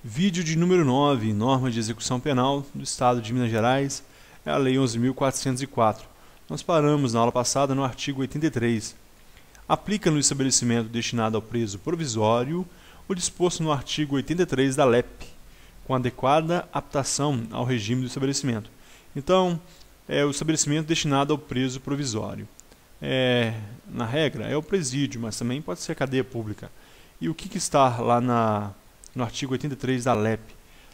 Vídeo de número 9, norma de execução penal do Estado de Minas Gerais, é a Lei 11.404. Nós paramos na aula passada no artigo 83. Aplica no estabelecimento destinado ao preso provisório o disposto no artigo 83 da LEP, com adequada adaptação ao regime do estabelecimento. Então, é o estabelecimento destinado ao preso provisório. Na regra, é o presídio, mas também pode ser a cadeia pública. E o que está lá no artigo 83 da LEP?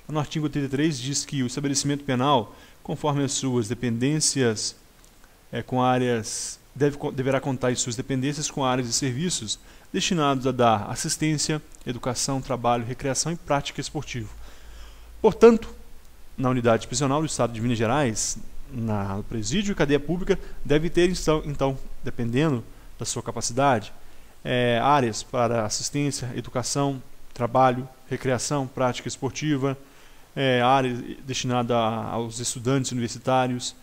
No artigo 83 diz que o estabelecimento penal, conforme as suas dependências com áreas, deverá contar em suas dependências com áreas e serviços destinados a dar assistência, educação, trabalho, recreação e prática esportiva. Portanto, na unidade prisional do Estado de Minas Gerais, no presídio e cadeia pública, deve ter, então, dependendo da sua capacidade, áreas para assistência, educação, trabalho, recreação, prática esportiva, área destinada aos estudantes universitários,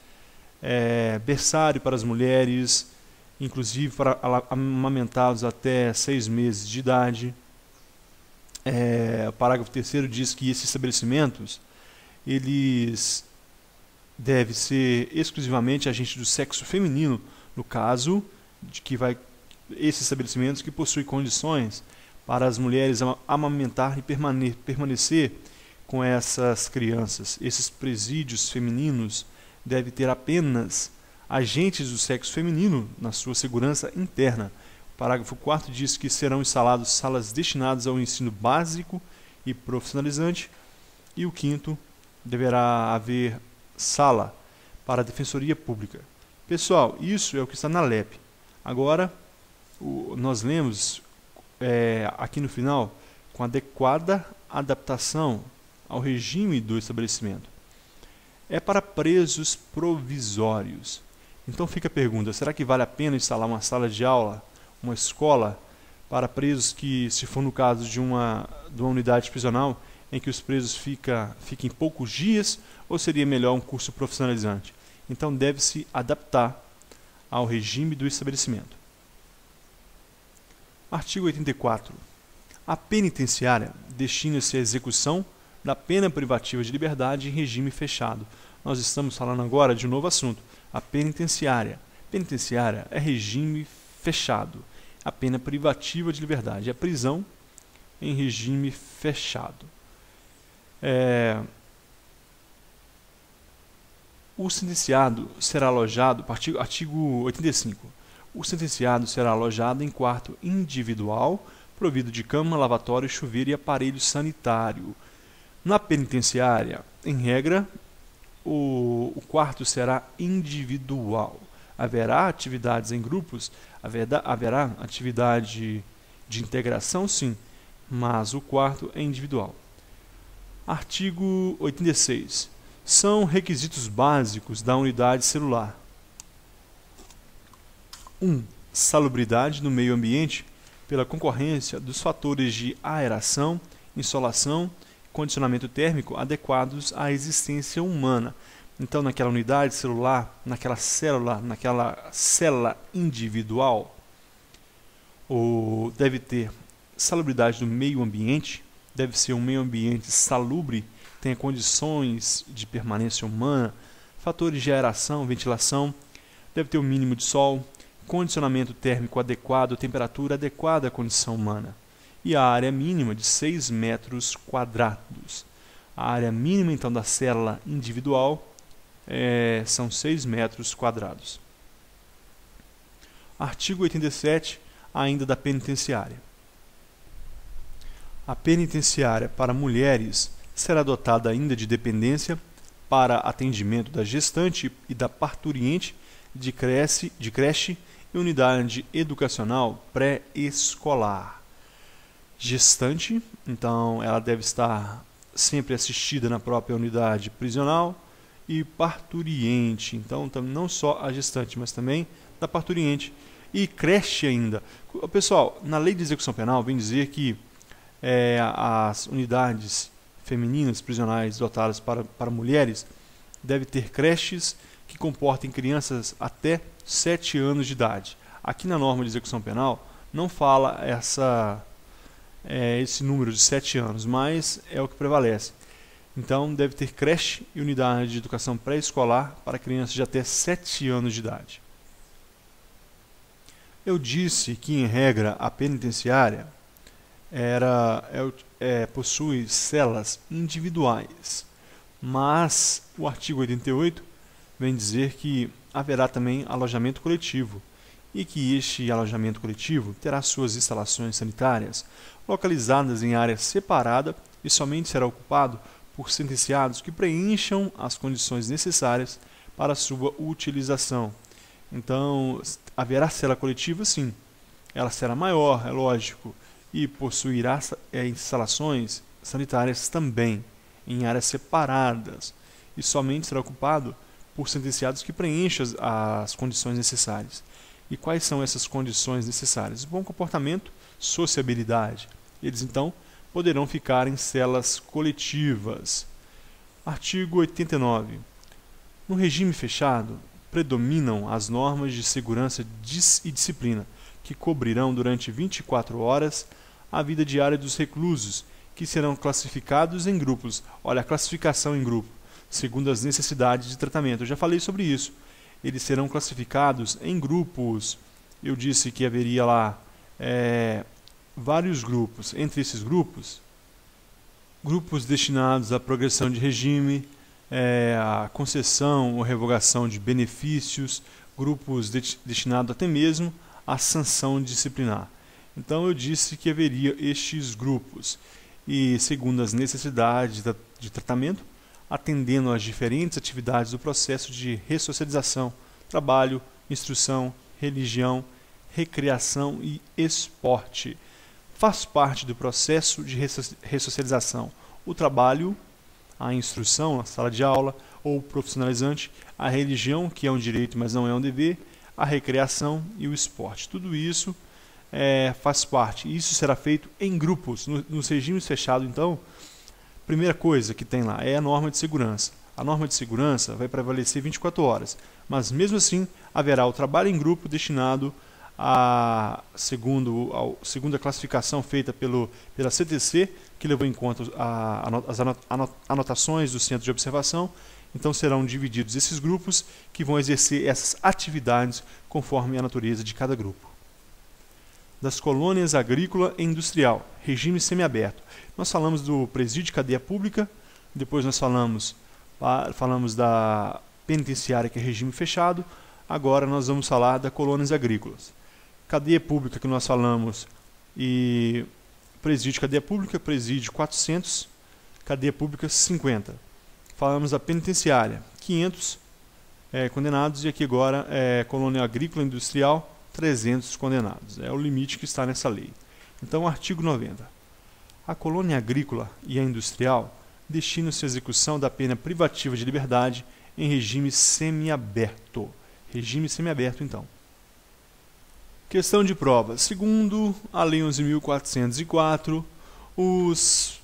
berçário para as mulheres, inclusive para amamentados até 6 meses de idade. O parágrafo 3º diz que esses estabelecimentos eles devem ser exclusivamente agentes do sexo feminino, no caso de que esses estabelecimentos que possuem condições para as mulheres amamentar e permanecer com essas crianças. Esses presídios femininos devem ter apenas agentes do sexo feminino na sua segurança interna. O parágrafo 4º diz que serão instaladas salas destinadas ao ensino básico e profissionalizante. E o 5º, deverá haver sala para a defensoria pública. Pessoal, isso é o que está na LEP. Agora, nós lemos aqui no final, com adequada adaptação ao regime do estabelecimento. É para presos provisórios. Então fica a pergunta, será que vale a pena instalar uma sala de aula, uma escola, para presos que, se for no caso de uma unidade prisional, em que os presos fiquem poucos dias, ou seria melhor um curso profissionalizante? Então deve-se adaptar ao regime do estabelecimento. Artigo 84. A penitenciária destina-se à execução da pena privativa de liberdade em regime fechado. Nós estamos falando agora de um novo assunto, a penitenciária. Penitenciária é regime fechado. A pena privativa de liberdade é prisão em regime fechado. O sentenciado será alojado, artigo 85, o sentenciado será alojado em quarto individual, provido de cama, lavatório, chuveiro e aparelho sanitário. Na penitenciária, em regra, o quarto será individual. Haverá atividades em grupos, haverá atividade de integração, sim, mas o quarto é individual. Artigo 86. São requisitos básicos da unidade celular. 1. Salubridade no meio ambiente pela concorrência dos fatores de aeração, insolação e condicionamento térmico adequados à existência humana. Então, naquela unidade celular, naquela célula individual, deve ter salubridade do meio ambiente, deve ser um meio ambiente salubre, tenha condições de permanência humana, fatores de aeração, ventilação, deve ter um mínimo de sol, condicionamento térmico adequado, temperatura adequada à condição humana. E a área mínima de 6 metros quadrados. A área mínima, então, da célula individual são 6 metros quadrados. Artigo 87, ainda da penitenciária. A penitenciária para mulheres será dotada ainda de dependência para atendimento da gestante e da parturiente, de creche e unidade educacional pré-escolar. Gestante, então, ela deve estar sempre assistida na própria unidade prisional, e parturiente, então não só a gestante, mas também da parturiente, e creche ainda. Pessoal, na lei de execução penal vem dizer que as unidades femininas prisionais dotadas para mulheres devem ter creches que comportem crianças até 7 anos de idade. Aqui na norma de execução penal não fala esse número de 7 anos, mas é o que prevalece. Então, deve ter creche e unidade de educação pré-escolar para crianças de até 7 anos de idade. Eu disse que, em regra, a penitenciária possui celas individuais, mas o artigo 88 vem dizer que haverá também alojamento coletivo e que este alojamento coletivo terá suas instalações sanitárias localizadas em área separada e somente será ocupado por sentenciados que preencham as condições necessárias para sua utilização. Então, haverá cela coletiva, sim. Ela será maior, é lógico, e possuirá instalações sanitárias também, em áreas separadas, e somente será ocupado por sentenciados que preencham as condições necessárias. E quais são essas condições necessárias? Bom comportamento, sociabilidade. Eles, então, poderão ficar em celas coletivas. Artigo 89. No regime fechado, predominam as normas de segurança e disciplina, que cobrirão durante 24 horas a vida diária dos reclusos, que serão classificados em grupos. Olha, a classificação em grupo, segundo as necessidades de tratamento. Eu já falei sobre isso. Eles serão classificados em grupos. Eu disse que haveria lá vários grupos. Entre esses grupos destinados à progressão de regime, a concessão ou revogação de benefícios, grupos destinados até mesmo à sanção disciplinar. Então eu disse que haveria estes grupos e, segundo as necessidades de tratamento, atendendo às diferentes atividades do processo de ressocialização, trabalho, instrução, religião, recreação e esporte. Faz parte do processo de ressocialização o trabalho, a instrução na sala de aula ou profissionalizante, a religião, que é um direito, mas não é um dever, a recreação e o esporte. Tudo isso faz parte. Isso será feito em grupos. Nos regimes fechados, então, primeira coisa que tem lá é a norma de segurança. A norma de segurança vai prevalecer 24 horas, mas mesmo assim haverá o trabalho em grupo destinado segundo a classificação feita pela CTC, que levou em conta as anotações do centro de observação. Então serão divididos esses grupos que vão exercer essas atividades conforme a natureza de cada grupo. Das colônias agrícola e industrial, regime semiaberto. Nós falamos do presídio de cadeia pública, depois nós falamos da penitenciária, que é regime fechado, agora nós vamos falar das colônias agrícolas. Cadeia pública que nós falamos, e presídio cadeia pública, presídio 400, cadeia pública 50. Falamos da penitenciária, 500 condenados, e aqui agora colônia agrícola e industrial, 300 condenados. É o limite que está nessa lei. Então, artigo 90. A colônia agrícola e a industrial destinam-se à execução da pena privativa de liberdade em regime semiaberto. Regime semiaberto, então. Questão de prova. Segundo a Lei 11.404, os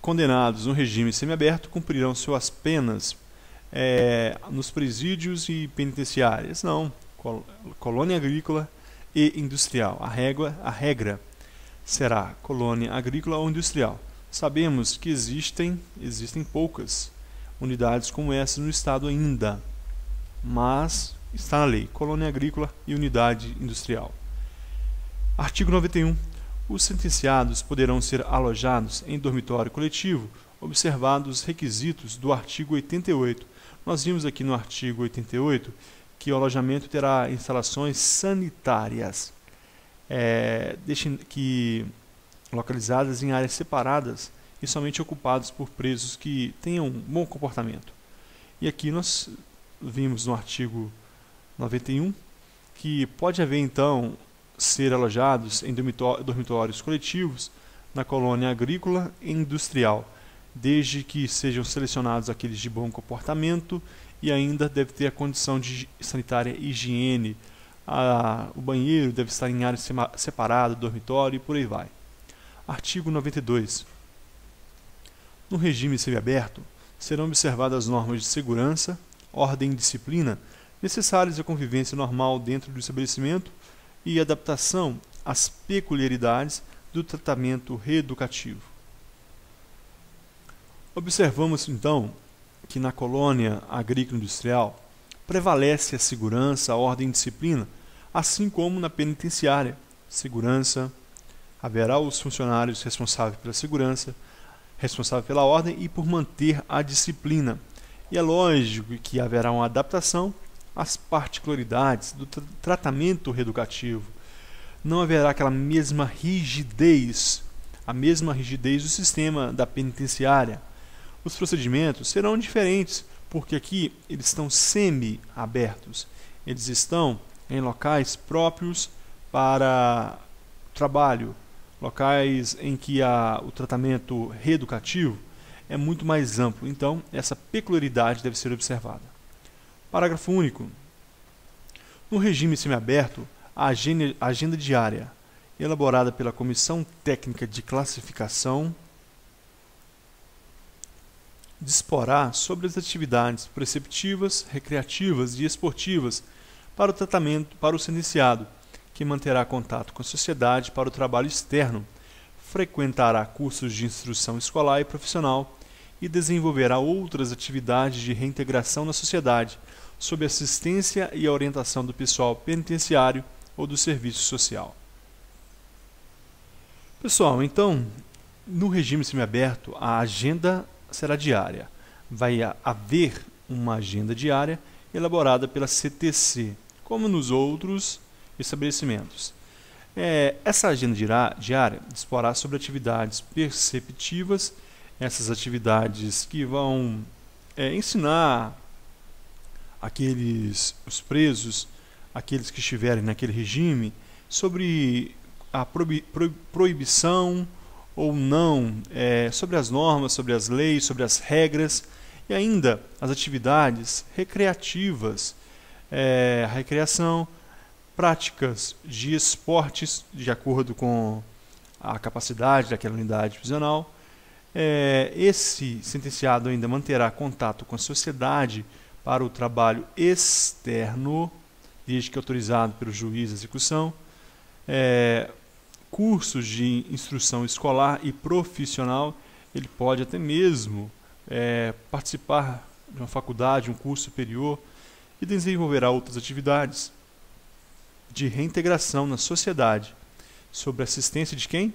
condenados no regime semiaberto cumprirão suas penas nos presídios e penitenciárias. Não. Colônia agrícola e industrial. A regra será colônia agrícola ou industrial. Sabemos que existem poucas unidades como essa no estado ainda, mas está na lei, colônia agrícola e unidade industrial. Artigo 91. Os sentenciados poderão ser alojados em dormitório coletivo, observados os requisitos do artigo 88. Nós vimos aqui no artigo 88 que o alojamento terá instalações sanitárias localizadas em áreas separadas e somente ocupados por presos que tenham um bom comportamento. E aqui nós vimos no artigo 91 que pode haver, então, ser alojados em dormitórios coletivos na colônia agrícola e industrial, desde que sejam selecionados aqueles de bom comportamento e ainda deve ter a condição de sanitária e higiene. O banheiro deve estar em área separada, dormitório e por aí vai. Artigo 92. No regime semiaberto, serão observadas as normas de segurança, ordem e disciplina necessárias à convivência normal dentro do estabelecimento e adaptação às peculiaridades do tratamento reeducativo. Observamos, então, que na colônia agrícola-industrial prevalece a segurança, a ordem e disciplina, assim como na penitenciária. Segurança, haverá os funcionários responsáveis pela segurança, responsáveis pela ordem e por manter a disciplina. E é lógico que haverá uma adaptação às particularidades do tratamento reeducativo. Não haverá aquela mesma rigidez, a mesma rigidez do sistema da penitenciária. Os procedimentos serão diferentes, porque aqui eles estão semi-abertos. Eles estão em locais próprios para trabalho, locais em que o tratamento reeducativo é muito mais amplo. Então, essa peculiaridade deve ser observada. Parágrafo único. No regime semiaberto, a agenda diária, elaborada pela Comissão Técnica de Classificação, disporá sobre as atividades preceptivas, recreativas e esportivas para o tratamento para o sentenciado, que manterá contato com a sociedade para o trabalho externo, frequentará cursos de instrução escolar e profissional e desenvolverá outras atividades de reintegração na sociedade, sob assistência e orientação do pessoal penitenciário ou do serviço social. Pessoal, então, no regime semiaberto, a agenda será diária. Vai haver uma agenda diária elaborada pela CTC, como nos outros estabelecimentos. Essa agenda diária disporá sobre atividades perceptivas, essas atividades que vão ensinar os presos, aqueles que estiverem naquele regime, sobre a proibição ou não, sobre as normas, sobre as leis, sobre as regras, e ainda as atividades recreativas, a recreação, práticas de esportes de acordo com a capacidade daquela unidade prisional. Esse sentenciado ainda manterá contato com a sociedade para o trabalho externo, desde que autorizado pelo juiz de execução, cursos de instrução escolar e profissional. Ele pode até mesmo participar de uma faculdade, um curso superior, e desenvolverá outras atividades de reintegração na sociedade, sob assistência de quem?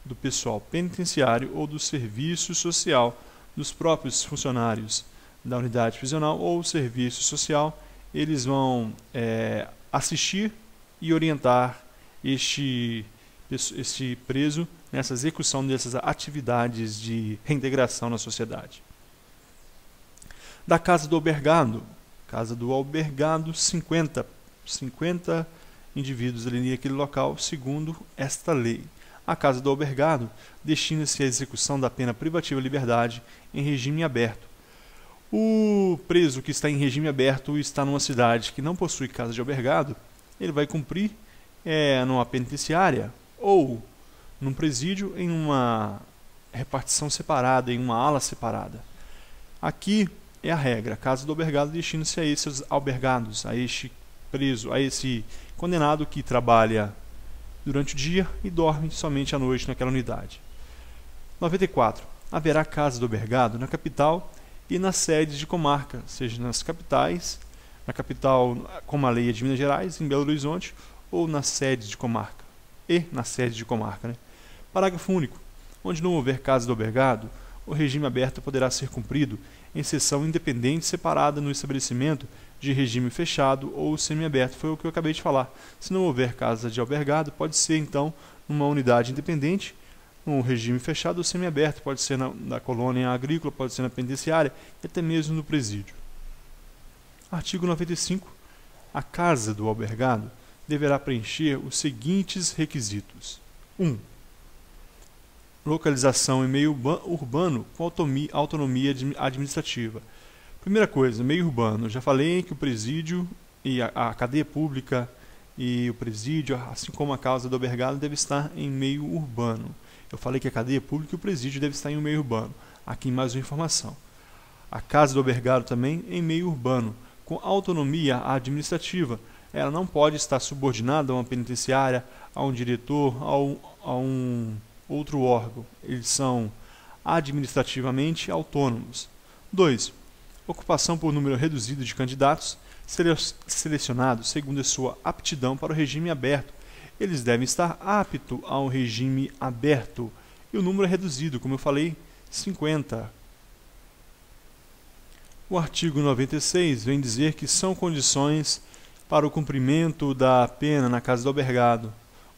Do pessoal penitenciário ou do serviço social, dos próprios funcionários da unidade prisional ou serviço social. Eles vão assistir e orientar este preso nessa execução dessas atividades de reintegração na sociedade. Da Casa do Albergado. Casa do Albergado, 50 indivíduos ali naquele local, segundo esta lei. A Casa do Albergado destina-se à execução da pena privativa de liberdade em regime aberto. O preso que está em regime aberto e está numa cidade que não possui casa de albergado, ele vai cumprir numa penitenciária ou num presídio em uma repartição separada, em uma ala separada. Aqui é a regra. A Casa do Albergado destina-se a esses albergados, a este preso, a esse condenado que trabalha durante o dia e dorme somente à noite naquela unidade. 94. Haverá Casa do Albergado na capital e nas sedes de comarca, seja nas capitais, na capital como a lei de Minas Gerais, em Belo Horizonte, ou nas sedes de comarca. Parágrafo único. Onde não houver casa do albergado, o regime aberto poderá ser cumprido em sessão independente separada no estabelecimento de regime fechado ou semiaberto. Foi o que eu acabei de falar. Se não houver casa de albergado, pode ser então numa unidade independente, num regime fechado ou semiaberto, pode ser na colônia agrícola, pode ser na penitenciária e até mesmo no presídio. Artigo 95. A casa do albergado deverá preencher os seguintes requisitos. 1. Localização em meio urbano com autonomia administrativa. Primeira coisa, meio urbano. Eu já falei que o presídio e a cadeia pública e o presídio, assim como a casa do albergado, deve estar em meio urbano. Eu falei que a cadeia pública e o presídio devem estar em um meio urbano. Aqui mais uma informação. A casa do albergado também em meio urbano, com autonomia administrativa. Ela não pode estar subordinada a uma penitenciária, a um diretor, a um outro órgão. Eles são administrativamente autônomos. 2. Ocupação por número reduzido de candidatos selecionados segundo a sua aptidão para o regime aberto. Eles devem estar aptos ao regime aberto. E o número é reduzido, como eu falei, 50. O artigo 96 vem dizer que são condições para o cumprimento da pena na casa do albergado.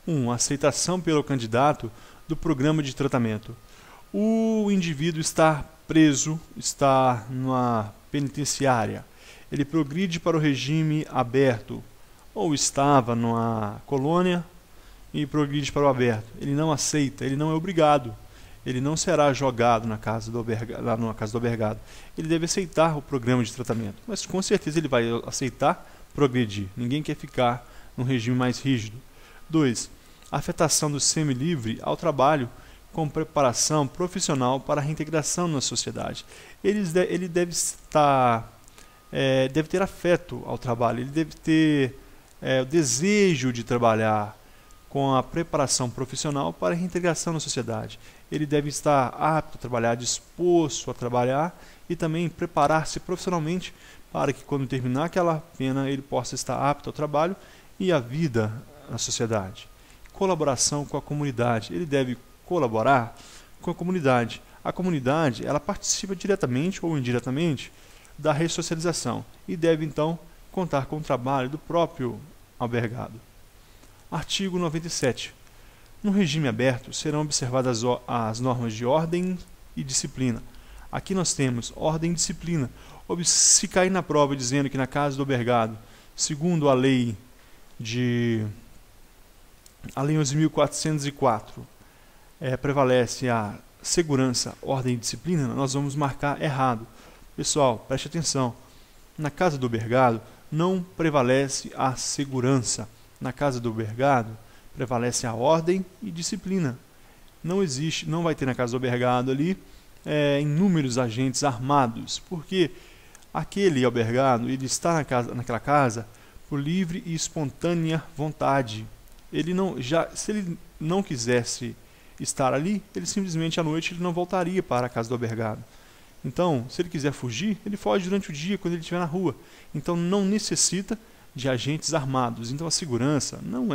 1. Aceitação pelo candidato do programa de tratamento. O indivíduo está preso, está numa penitenciária. Ele progride para o regime aberto, ou estava numa colônia e progride para o aberto. Ele não aceita, ele não é obrigado. Ele não será jogado na casa do albergado. Ele deve aceitar o programa de tratamento, mas com certeza ele vai aceitar progredir. Ninguém quer ficar num regime mais rígido. 2. Afetação do semilivre ao trabalho com preparação profissional para a reintegração na sociedade. Ele deve ter afeto ao trabalho, ele deve ter o desejo de trabalhar com a preparação profissional para a reintegração na sociedade. Ele deve estar apto a trabalhar, disposto a trabalhar e também preparar-se profissionalmente para que quando terminar aquela pena ele possa estar apto ao trabalho e à vida na sociedade. Colaboração com a comunidade. Ele deve colaborar com a comunidade. A comunidade, ela participa diretamente ou indiretamente da ressocialização e deve então contar com o trabalho do próprio albergado. Artigo 97. No regime aberto serão observadas as normas de ordem e disciplina. Aqui nós temos ordem e disciplina. Se cair na prova dizendo que na casa do albergado, segundo a lei 11.404, prevalece a segurança, ordem e disciplina, nós vamos marcar errado. Pessoal, preste atenção. Na casa do albergado não prevalece a segurança. Na casa do albergado prevalece a ordem e disciplina. Não vai ter na casa do albergado ali inúmeros agentes armados, porque aquele albergado ele está naquela casa por livre e espontânea vontade. Se ele não quisesse estar ali, ele simplesmente à noite ele não voltaria para a casa do albergado. Então, se ele quiser fugir, ele foge durante o dia quando ele estiver na rua. Então, não necessita de agentes armados. Então, a segurança não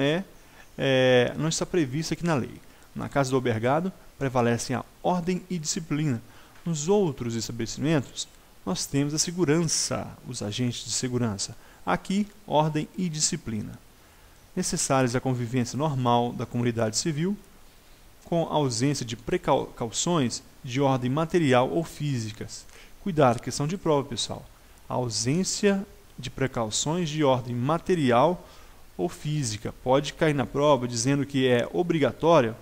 está prevista aqui na lei. Na casa do albergado prevalecem a ordem e disciplina. Nos outros estabelecimentos, nós temos a segurança, os agentes de segurança. Aqui, ordem e disciplina. Necessárias a convivência normal da comunidade civil, com ausência de precauções de ordem material ou físicas. Cuidado, questão de prova, pessoal. A ausência de precauções de ordem material ou física. Pode cair na prova dizendo que é obrigatória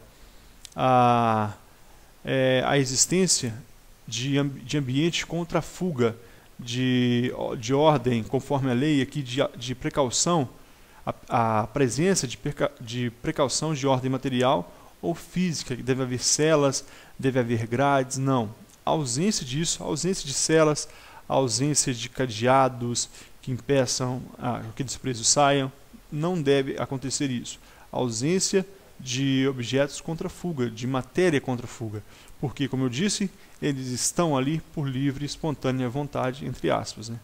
a existência de ambiente contra a fuga, de ordem, conforme a lei aqui de precaução, a presença de precaução de ordem material ou física, que deve haver celas, deve haver grades. Não. A ausência disso, a ausência de celas, a ausência de cadeados que impeçam que aqueles presos saiam, não deve acontecer isso. A ausência de objetos contra fuga, de matéria contra fuga, porque, como eu disse, eles estão ali por livre e espontânea vontade, entre aspas, né?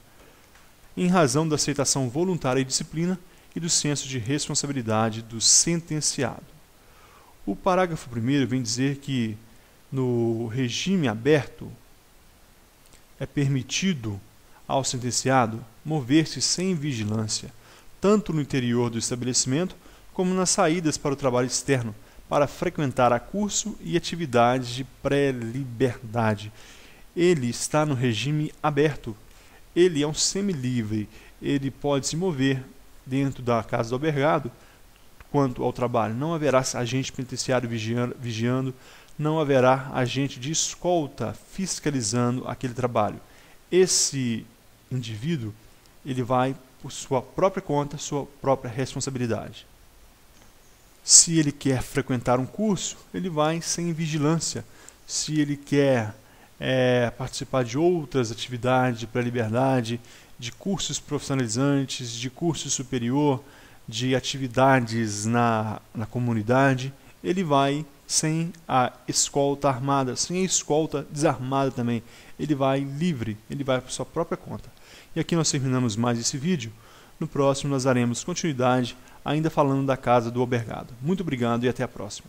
Em razão da aceitação voluntária e disciplina e do senso de responsabilidade do sentenciado. O parágrafo 1º vem dizer que no regime aberto é permitido ao sentenciado mover-se sem vigilância, tanto no interior do estabelecimento como nas saídas para o trabalho externo, para frequentar a curso e atividades de pré-liberdade. Ele está no regime aberto. Ele é um semilivre. Ele pode se mover dentro da casa do albergado quanto ao trabalho. Não haverá agente penitenciário vigiando, não haverá agente de escolta fiscalizando aquele trabalho. Esse indivíduo, ele vai por sua própria conta, sua própria responsabilidade. Se ele quer frequentar um curso, ele vai sem vigilância. Se ele quer participar de outras atividades de pré-liberdade, de cursos profissionalizantes, de curso superior, de atividades na comunidade, ele vai sem a escolta armada, sem a escolta desarmada também. Ele vai livre, ele vai por sua própria conta. E aqui nós terminamos mais esse vídeo. No próximo nós daremos continuidade, ainda falando da casa do Obergado. Muito obrigado e até a próxima.